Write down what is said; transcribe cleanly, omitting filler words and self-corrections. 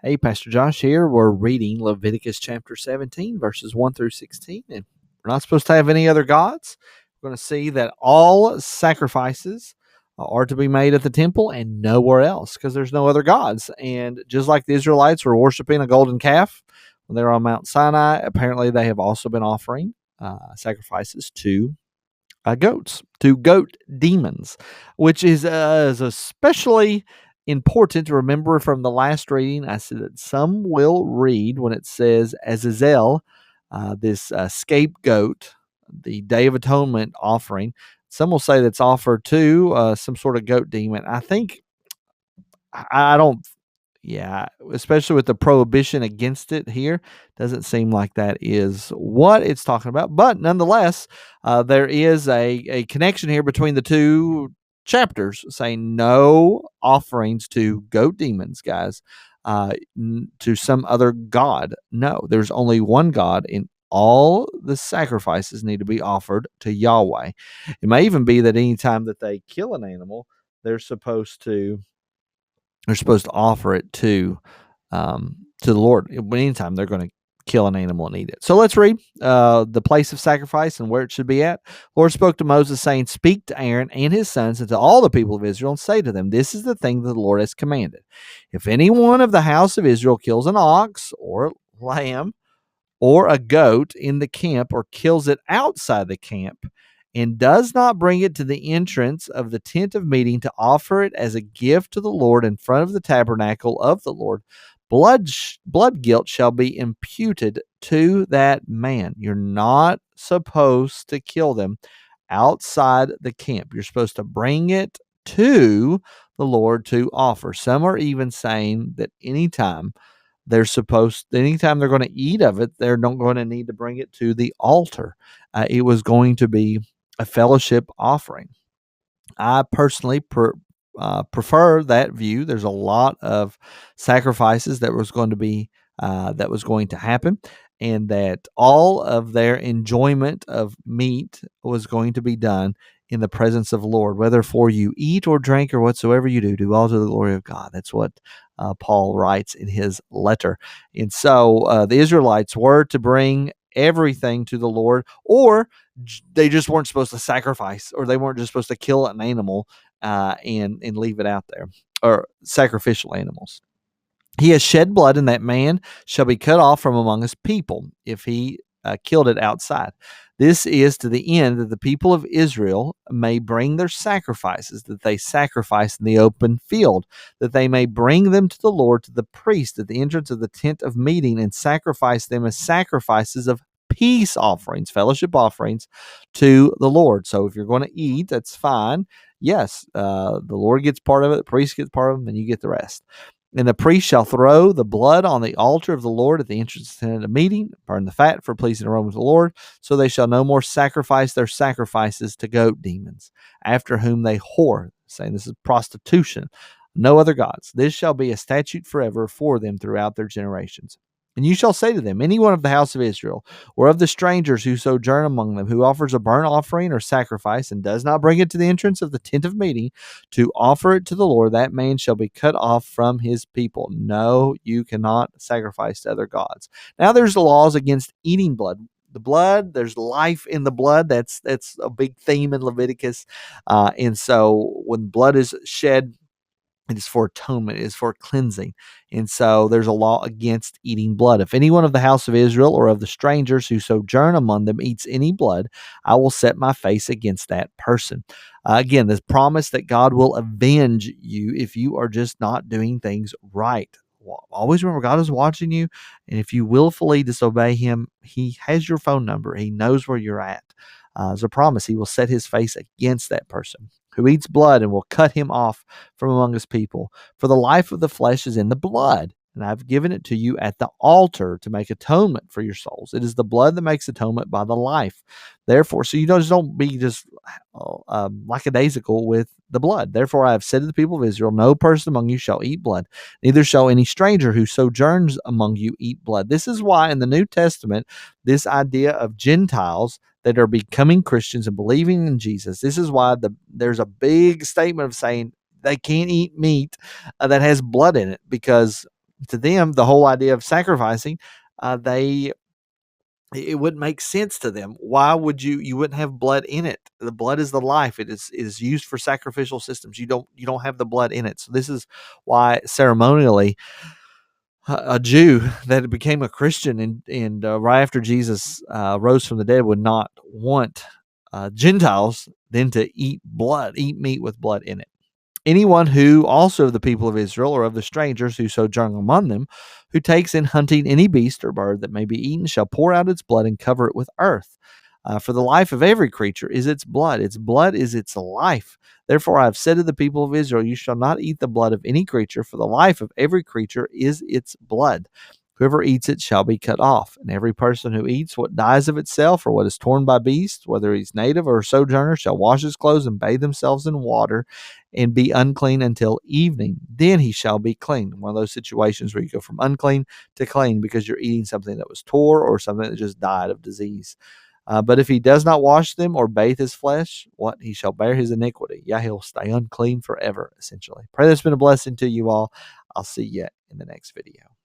Hey, Pastor Josh here. We're reading Leviticus chapter 17, verses 1 through 16, and we're not supposed to have any other gods. We're going to see that all sacrifices are to be made at the temple and nowhere else because there's no other gods. And just like the Israelites were worshiping a golden calf when they were on Mount Sinai, apparently they have also been offering sacrifices to goats, to goat demons, which is especially important to remember from the last reading. I said that some will read when it says Azazel, this scapegoat, the Day of Atonement offering. Some will say that's offered to some sort of goat demon. I think I don't. Yeah, especially with the prohibition against it here, doesn't seem like that is what it's talking about. But nonetheless, there is a connection here between the two chapters saying no offerings to goat demons, guys, to some other god. No, there's only one God, and all the sacrifices need to be offered to Yahweh. It may even be that anytime that they kill an animal, they're supposed to offer it to the Lord. Anytime they're going to kill an animal and eat it. So let's read the place of sacrifice and where it should be at. Lord spoke to Moses, saying, "Speak to Aaron and his sons and to all the people of Israel, and say to them, this is the thing that the Lord has commanded. If any one of the house of Israel kills an ox or lamb or a goat in the camp, or kills it outside the camp, and does not bring it to the entrance of the tent of meeting to offer it as a gift to the Lord in front of the tabernacle of the Lord, blood guilt shall be imputed to that man." You're not supposed to kill them outside the camp. You're supposed to bring it to the Lord to offer. Some are even saying that anytime they're going to eat of it, they're not going to need to bring it to the altar. It was going to be a fellowship offering. I personally prefer that view. There's a lot of sacrifices that was going to happen, and that all of their enjoyment of meat was going to be done in the presence of the Lord. Whether for you eat or drink or whatsoever you do all to the glory of God. That's what Paul writes in his letter. And so the Israelites were to bring everything to the Lord, or they just weren't supposed to sacrifice, or they weren't just supposed to kill an animal and leave it out there, or sacrificial animals. He has shed blood, and that man shall be cut off from among his people if he killed it outside. This is to the end that the people of Israel may bring their sacrifices that they sacrifice in the open field, that they may bring them to the Lord, to the priest at the entrance of the tent of meeting, and sacrifice them as sacrifices of peace offerings, fellowship offerings to the Lord. So if you're going to eat, that's fine. Yes, the Lord gets part of it, the priest gets part of it, and you get the rest. And the priest shall throw the blood on the altar of the Lord at the entrance of the tent of meeting, burn the fat for pleasing aroma to the Lord. So they shall no more sacrifice their sacrifices to goat demons, after whom they whore, saying this is prostitution, no other gods. This shall be a statute forever for them throughout their generations. And you shall say to them, any one of the house of Israel, or of the strangers who sojourn among them, who offers a burnt offering or sacrifice, and does not bring it to the entrance of the tent of meeting to offer it to the Lord, that man shall be cut off from his people. No, you cannot sacrifice to other gods. Now there's laws against eating blood. The blood, there's life in the blood. That's a big theme in Leviticus. And so when blood is shed, it is for atonement. It is for cleansing. And so there's a law against eating blood. If any one of the house of Israel or of the strangers who sojourn among them eats any blood, I will set my face against that person. Again, this promise that God will avenge you if you are just not doing things right. Always remember, God is watching you. And if you willfully disobey him, he has your phone number. He knows where you're at. As a promise, he will set his face against that person who eats blood, and will cut him off from among his people. For the life of the flesh is in the blood, and I've given it to you at the altar to make atonement for your souls. It is the blood that makes atonement by the life. Therefore, so you don't be just lackadaisical with the blood. Therefore, I have said to the people of Israel, no person among you shall eat blood, neither shall any stranger who sojourns among you eat blood. This is why in the New Testament, this idea of Gentiles that are becoming Christians and believing in Jesus, this is why there's a big statement of saying they can't eat meat that has blood in it, because to them, the whole idea of sacrificing, they it wouldn't make sense to them. Why would you wouldn't have blood in it? The blood is the life. It is used for sacrificial systems. You don't have the blood in it. So this is why ceremonially a Jew that became a Christian and right after Jesus rose from the dead would not want Gentiles then to eat meat with blood in it. Anyone who also of the people of Israel or of the strangers who sojourn among them, who takes in hunting any beast or bird that may be eaten, shall pour out its blood and cover it with earth. For the life of every creature is its blood. Its blood is its life. Therefore I have said to the people of Israel, you shall not eat the blood of any creature, for the life of every creature is its blood. Whoever eats it shall be cut off. And every person who eats what dies of itself or what is torn by beasts, whether he's native or sojourner, shall wash his clothes and bathe themselves in water and be unclean until evening. Then he shall be clean. One of those situations where you go from unclean to clean because you're eating something that was tore or something that just died of disease. But if he does not wash them or bathe his flesh, what? He shall bear his iniquity. Yeah, he'll stay unclean forever, essentially. Pray that's been a blessing to you all. I'll see you in the next video.